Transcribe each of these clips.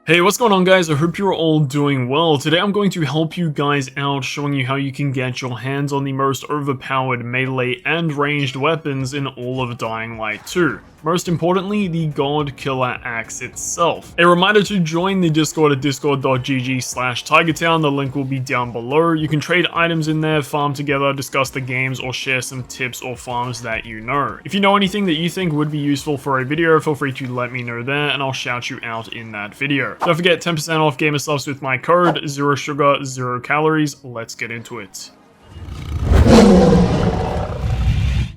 Hey, what's going on guys? I hope you're all doing well. Today I'm going to help you guys out showing you how you can get your hands on the most overpowered melee and ranged weapons in all of Dying Light 2. Most importantly, the Godkiller axe itself. A reminder to join the Discord at discord.gg/tigertown. The link will be down below. You can trade items in there, farm together, discuss the games, or share some tips or farms that you know. If you know anything that you think would be useful for a video, feel free to let me know there and I'll shout you out in that video. Don't forget 10% off gamer subs with my code, 0 sugar, 0 calories. Let's get into it.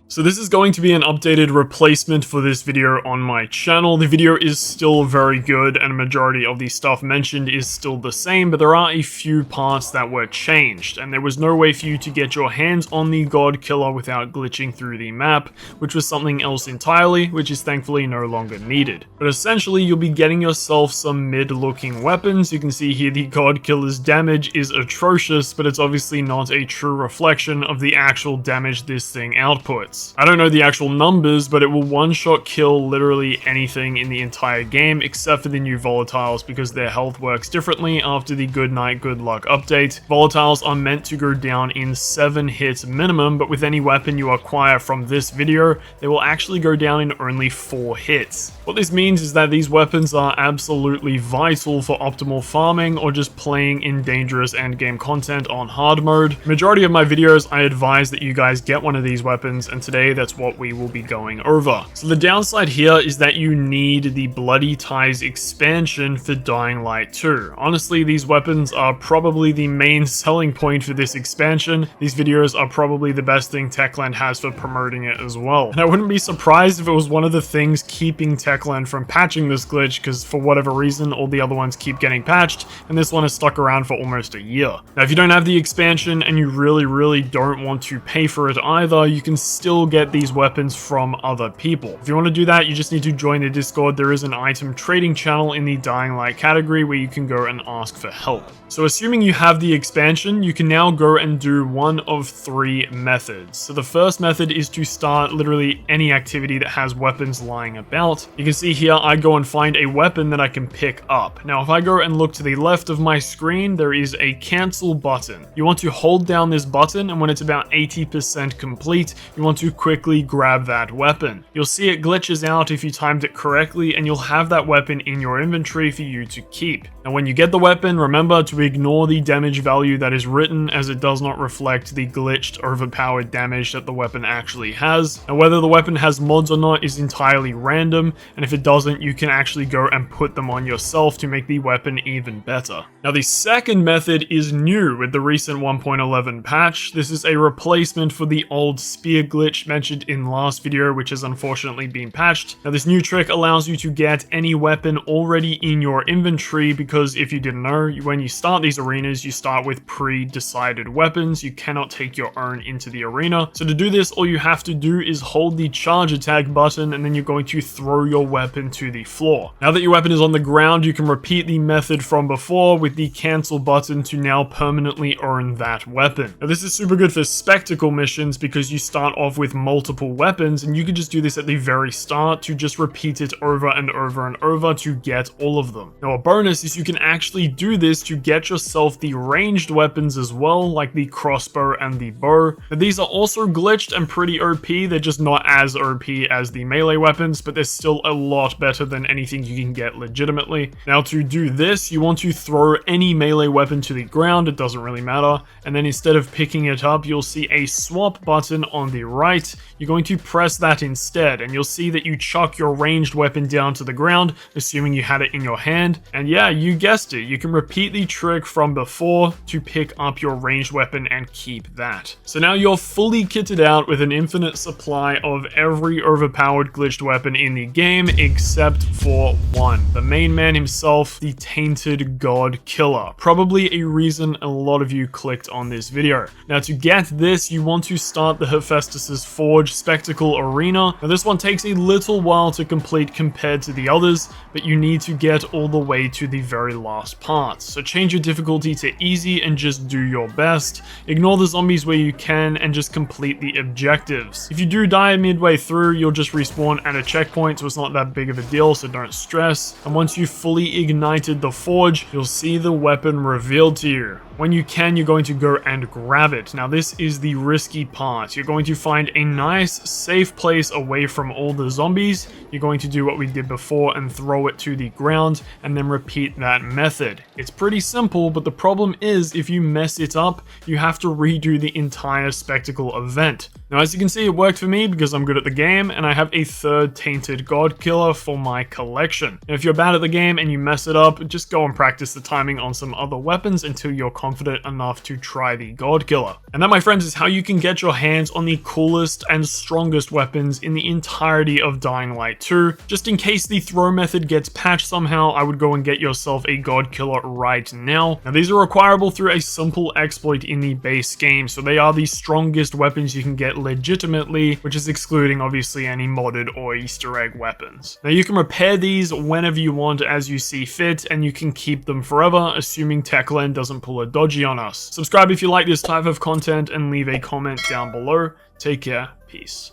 So this is going to be an updated replacement for this video on my channel. The video is still very good and a majority of the stuff mentioned is still the same, but there are a few parts that were changed, and there was no way for you to get your hands on the Godkiller without glitching through the map, which was something else entirely, which is thankfully no longer needed. But essentially, you'll be getting yourself some mid-looking weapons. You can see here the Godkiller's damage is atrocious, but it's obviously not a true reflection of the actual damage this thing outputs. I don't know the actual numbers, but it will one-shot kill literally anything in the entire game except for the new volatiles because their health works differently after the Good Night Good Luck update. Volatiles are meant to go down in 7 hits minimum, but with any weapon you acquire from this video, they will actually go down in only 4 hits. What this means is that these weapons are absolutely vital for optimal farming or just playing in dangerous endgame content on hard mode. Majority of my videos, I advise that you guys get one of these weapons, and today that's what we will be going over. So the downside here is that you need the Bloody Ties expansion for Dying Light 2. Honestly, these weapons are probably the main selling point for this expansion. These videos are probably the best thing Techland has for promoting it as well. And I wouldn't be surprised if it was one of the things keeping Techland from patching this glitch, because for whatever reason, all the other ones keep getting patched, and this one is stuck around for almost a year. Now, if you don't have the expansion and you really don't want to pay for it either, you can still get these weapons from other people. If you want to do that, you just need to join the Discord. There is an item trading channel in the Dying Light category where you can go and ask for help. So assuming you have the expansion, you can now go and do one of 3 methods. So the first method is to start literally any activity that has weapons lying about. You can see here I go and find a weapon that I can pick up. Now if I go and look to the left of my screen, there is a cancel button. You want to hold down this button, and when it's about 80% complete, you want to quickly grab that weapon. You'll see it glitches out if you timed it correctly, and you'll have that weapon in your inventory for you to keep. Now when you get the weapon, remember to ignore the damage value that is written, as it does not reflect the glitched overpowered damage that the weapon actually has. Now whether the weapon has mods or not is entirely random, and if it doesn't, you can actually go and put them on yourself to make the weapon even better. Now the second method is new with the recent 1.11 patch. This is a replacement for the old spear glitch mentioned in last video, which has unfortunately been patched. Now this new trick allows you to get any weapon already in your inventory, because if you didn't know, when you start these arenas, you start with pre-decided weapons. You cannot take your own into the arena. So to do this, all you have to do is hold the charge attack button, and then you're going to throw your weapon to the floor. Now that your weapon is on the ground, you can repeat the method from before with the cancel button to now permanently earn that weapon. Now this is super good for spectacle missions because you start off with multiple weapons, and you can just do this at the very start to just repeat it over and over and over to get all of them. Now a bonus is you can actually do this to get yourself the ranged weapons as well, like the crossbow and the bow. Now these are also glitched and pretty OP. They're just not as OP as the melee weapons, but they're still a lot better than anything you can get legitimately. Now to do this, you want to throw any melee weapon to the ground, it doesn't really matter, and then instead of picking it up, you'll see a swap button on the right. You're going to press that instead, and you'll see that you chuck your ranged weapon down to the ground, assuming you had it in your hand. And yeah, you guessed it, you can repeat the trick from before to pick up your ranged weapon and keep that. So now you're fully kitted out with an infinite supply of every overpowered glitched weapon in the game except for one. The main man himself, the Tainted Godkiller. Probably a reason a lot of you clicked on this video. Now to get this, you want to start the Hephaestus's Forge Spectacle Arena. Now this one takes a little while to complete compared to the others, but you need to get all the way to the very last part. So change your difficulty to easy and just do your best. Ignore the zombies where you can and just complete the objectives. If you do die midway through, you'll just respawn at a checkpoint, so it's not that big of a deal, so don't stress. And once you've fully ignited the forge, you'll see the weapon revealed to you. When you can, you're going to go and grab it. Now this is the risky part. You're going to find a nice, safe place away from all the zombies. You're going to do what we did before and throw it to the ground and then repeat that method. It's pretty simple, but the problem is if you mess it up, you have to redo the entire spectacle event. Now as you can see, it worked for me because I'm good at the game and I have a third Tainted Godkiller for my collection. Now if you're bad at the game and you mess it up, just go and practice the timing on some other weapons until you're confident enough to try the Godkiller. And that, my friends, is how you can get your hands on the coolest and strongest weapons in the entirety of Dying Light 2. Just in case the throw method gets patched somehow, I would go and get yourself a Godkiller right now. Now these are acquirable through a simple exploit in the base game, so they are the strongest weapons you can get legitimately, which is excluding obviously any modded or Easter egg weapons. Now you can repair these whenever you want as you see fit, and you can keep them forever, assuming Techland doesn't pull a dodgy on us. Subscribe if you like this type of content and leave a comment down below. Take care. Peace.